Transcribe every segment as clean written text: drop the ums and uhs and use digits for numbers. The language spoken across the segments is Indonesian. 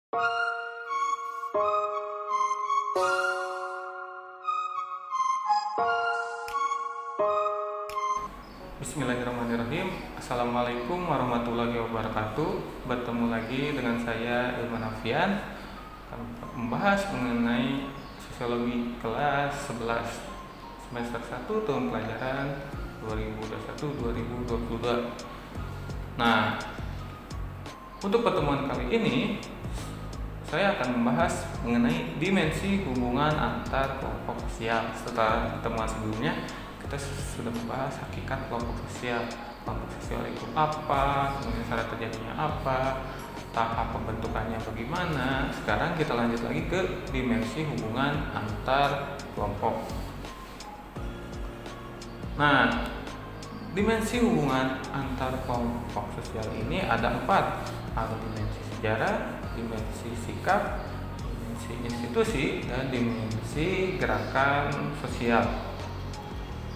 Bismillahirrahmanirrahim. Assalamualaikum warahmatullahi wabarakatuh. Bertemu lagi dengan saya Ilman Afian. Kami membahas mengenai sosiologi kelas 11 semester 1 tahun pelajaran 2021-2022. Nah, untuk pertemuan kali ini saya akan membahas mengenai dimensi hubungan antar kelompok sosial. Setelah pertemuan sebelumnya kita sudah membahas hakikat kelompok sosial. Kelompok sosial itu apa, kemudian cara terjadinya apa, tahap pembentukannya bagaimana. Sekarang kita lanjut lagi ke dimensi hubungan antar kelompok. Nah, dimensi hubungan antar kelompok sosial ini ada 4. Ada dimensi sejarah, dimensi sikap, dimensi institusi, dan dimensi gerakan sosial.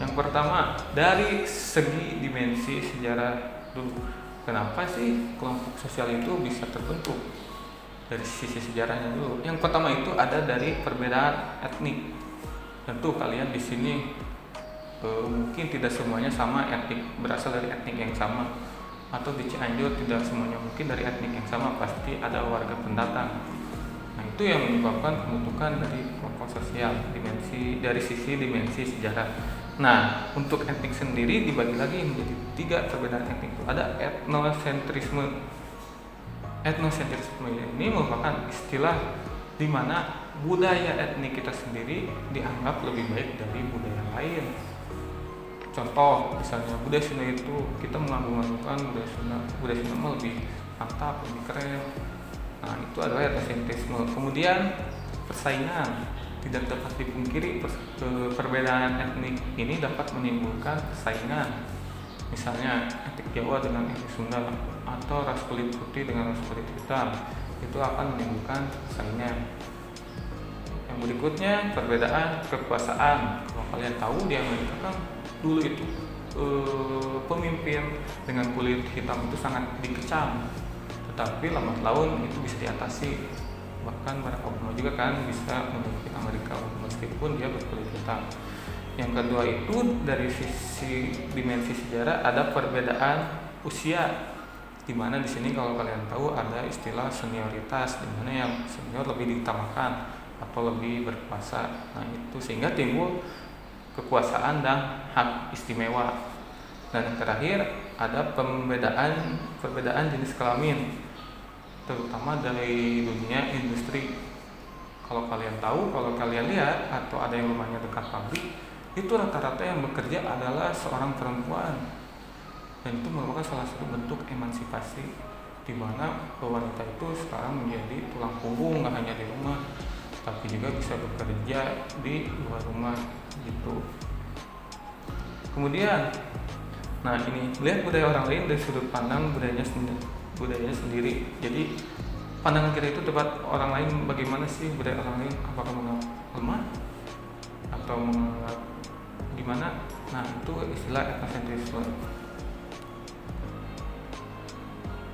Yang pertama, dari segi dimensi sejarah dulu. Kenapa sih kelompok sosial itu bisa terbentuk? Dari sisi sejarahnya dulu. Yang pertama itu ada dari perbedaan etnik. Tentu kalian di sini mungkin tidak semuanya sama etnik, berasal dari etnik yang sama. Atau di Cianjur tidak semuanya mungkin dari etnik yang sama, pasti ada warga pendatang. Nah, itu yang menyebabkan pembentukan dari kelompok sosial dari sisi dimensi sejarah. Nah, untuk etnik sendiri dibagi lagi menjadi 3 perbedaan etnik itu. Ada etnosentrisme. Etnosentrisme ini merupakan istilah di mana budaya etnik kita sendiri dianggap lebih baik dari budaya lain. Contoh, misalnya budaya Sunda itu kita mengagung-agungkan budaya Sunda mah lebih mantap, lebih keren. Nah, itu adalah etnosentrisme. Kemudian persaingan. Tidak dapat dipungkiri perbedaan etnik ini dapat menimbulkan persaingan. Misalnya etnik Jawa dengan etnik Sunda atau ras kulit putih dengan ras kulit hitam, itu akan menimbulkan persaingan. Yang berikutnya perbedaan kekuasaan. Kalau kalian tahu di Amerika kan dulu itu pemimpin dengan kulit hitam itu sangat dikecam, tetapi lambat laun itu bisa diatasi. Bahkan Barack Obama juga kan bisa memimpin Amerika meskipun dia berkulit hitam. Yang kedua itu dari sisi dimensi sejarah ada perbedaan usia, di mana di sini kalau kalian tahu ada istilah senioritas, di mana yang senior lebih diutamakan atau lebih berkuasa. Nah, itu sehingga timbul kekuasaan dan hak istimewa. Dan yang terakhir ada perbedaan jenis kelamin, terutama dari dunia industri. Kalau kalian tahu, kalau kalian lihat atau ada yang rumahnya dekat pabrik, itu rata-rata yang bekerja adalah seorang perempuan. Dan itu merupakan salah satu bentuk emansipasi, di mana wanita itu sekarang menjadi tulang punggung, nggak hanya di rumah, tapi juga bisa bekerja di luar rumah gitu. Kemudian, nah ini lihat budaya orang lain dari sudut pandang budayanya sendiri. Jadi pandangan kita itu terhadap orang lain bagaimana sih budaya orang lain, apakah menganggap lemah atau menganggap gimana? Nah, itu istilah etnosentrisme.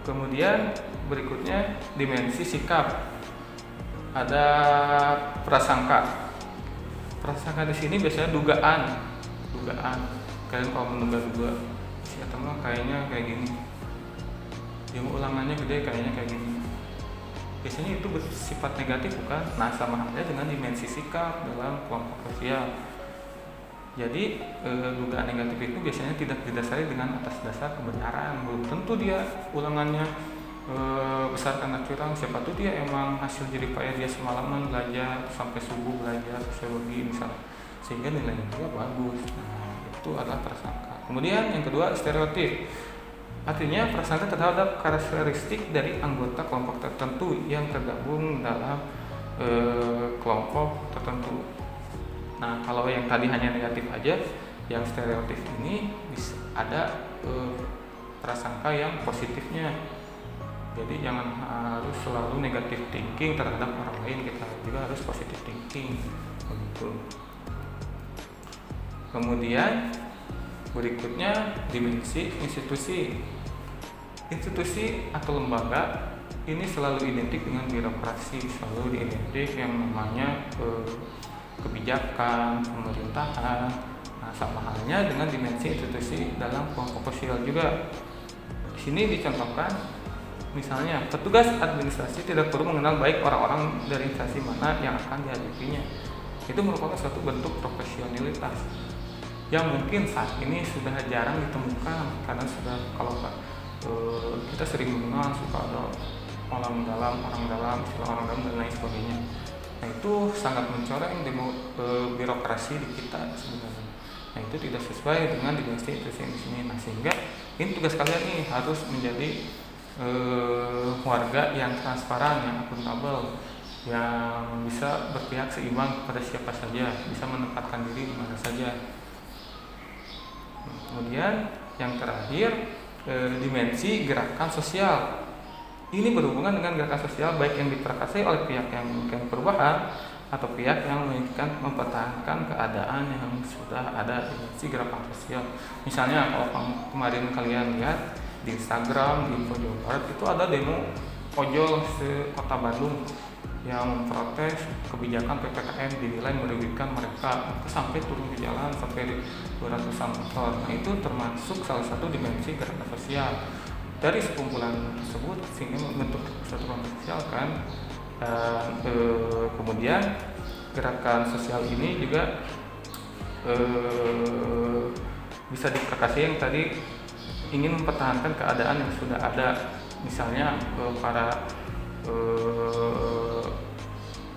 Kemudian berikutnya dimensi sikap. Ada prasangka. Prasangka di sini biasanya dugaan. Kalian kalau menduga-duga si atau kayaknya kayak gini, yang ulangannya gede kayaknya kayak gini, biasanya itu bersifat negatif, bukan? Nah, sama halnya dengan dimensi sikap dalam kelompok sosial. Jadi dugaan negatif itu biasanya tidak didasari dengan atas dasar kebenaran. Belum tentu dia ulangannya besar karena curang, siapa tuh dia emang hasil jerih payah dia semalaman belajar sampai subuh belajar sosiologi misalnya, sehingga nilainya juga bagus. Nah, itu adalah prasangka. Kemudian yang kedua stereotip. Artinya prasangka terhadap karakteristik dari anggota kelompok tertentu yang tergabung dalam kelompok tertentu. Nah, kalau yang tadi hanya negatif aja, yang stereotip ini bisa ada prasangka yang positifnya. Jadi jangan harus selalu negatif thinking terhadap orang lain, kita juga harus positive thinking begitu. Kemudian berikutnya dimensi institusi. Institusi atau lembaga ini selalu identik dengan birokrasi, selalu identik yang namanya kebijakan, pemerintahan. Nah, sama halnya dengan dimensi institusi dalam kelompok sosial juga. Di sini dicontohkan, misalnya petugas administrasi tidak perlu mengenal baik orang-orang dari instansi mana yang akan dihadapinya. Itu merupakan suatu bentuk profesionalitas yang mungkin saat ini sudah jarang ditemukan, karena sudah kalau kita sering mengenal suka ada orang dalam, istilah orang dalam dan lain sebagainya. Nah, itu sangat mencoreng birokrasi di kita sebenarnya. Nah, itu tidak sesuai dengan dimensi itu sini. Nah, sehingga ini tugas kalian nih harus menjadi warga yang transparan, yang akuntabel, yang bisa berpihak seimbang kepada siapa saja, bisa menempatkan diri di mana saja. Kemudian yang terakhir, dimensi gerakan sosial. Ini berhubungan dengan gerakan sosial baik yang diprakarsai oleh pihak yang menginginkan perubahan atau pihak yang menginginkan mempertahankan keadaan yang sudah ada. Dimensi gerakan sosial, misalnya kalau kemarin kalian lihat di Instagram, di Jawa Barat itu ada demo ojol se-Kota Bandung yang memprotes kebijakan PPKM dinilai merugikan mereka, sampai turun ke jalan sampai 200-an motor. Nah, itu termasuk salah satu dimensi gerakan sosial. Dari sekumpulan tersebut sehingga membentuk suatu kelompok sosial kan. Dan kemudian gerakan sosial ini juga bisa diprakarsai yang tadi ingin mempertahankan keadaan yang sudah ada. Misalnya para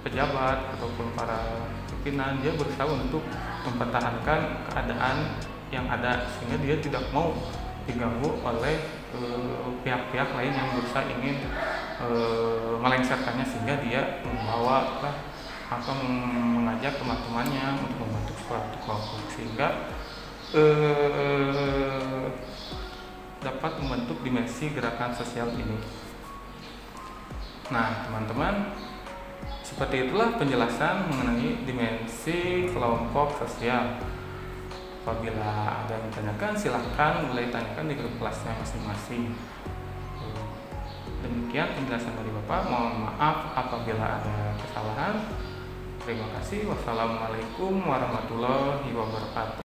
pejabat ataupun para pimpinan, dia berusaha untuk mempertahankan keadaan yang ada sehingga dia tidak mau diganggu oleh pihak-pihak lain yang berusaha ingin melengsarkannya, sehingga dia membawa atau mengajak teman-temannya untuk membentuk suatu kelompok sehingga dapat membentuk dimensi gerakan sosial ini. Nah, teman-teman, seperti itulah penjelasan mengenai dimensi kelompok sosial. Apabila ada yang ditanyakan, silahkan mulai tanyakan di grup kelasnya masing-masing. Demikian penjelasan dari Bapak. Mohon maaf apabila ada kesalahan. Terima kasih. Wassalamualaikum warahmatullahi wabarakatuh.